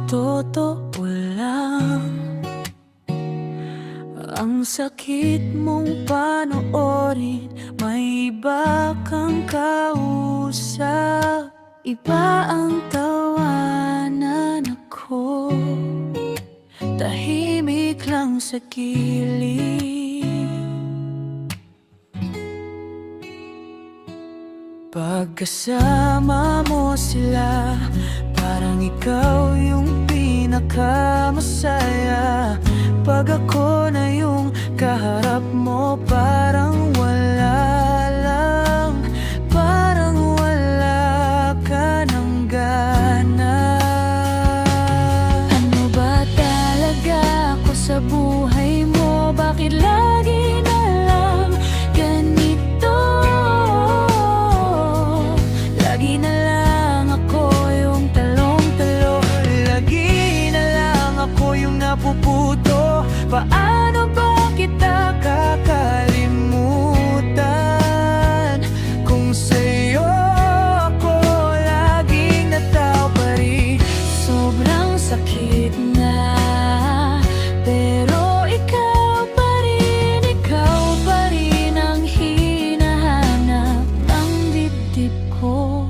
totoo lang, ang sakit mong panoorin. May iba kang kausap, iba ang tawanan ako, tahimik lang sa gilid. Pagkasama mo sila, parang ikaw yung pinakamasaya. Pag ako na yung kaharap mo, parang wala lang, parang wala ka ng gana. Ano ba talaga ako sa buhay mo? Bakit lagi na lang ganito? Lagi na lang ako yung talong-talo, lagi na lang ako yung napuputo. Paano ba kita kakalimutan kung sa'yo ako laging nataw pa rin? Sobrang sakit na, pero ikaw pa rin ang hinahanap ng dibdib ko.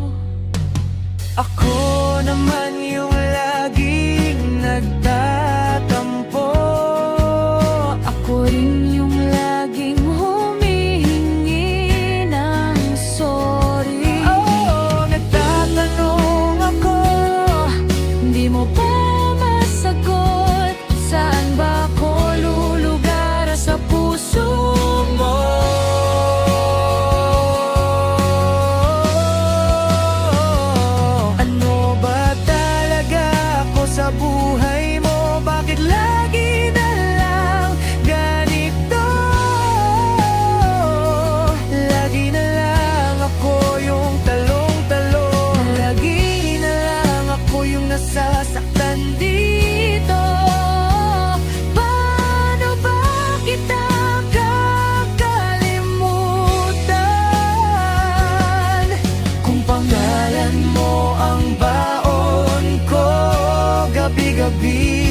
Ako naman yung laging nagtatampo, ako rin yung laging humihingi ng sorry. Oh, nagtatanong ako, hindi mo pa masagot. Saan ba ako lulugar sa puso mo? Ano ba talaga ako sa buhay mo? Bakit lagi na lang ganito? Lagi na lang ako yung talong-talong, lagi na lang ako yung nasasaktan dito. Paano ba kita kakalimutan kung pangalan mo ang baon ko gabi-gabi?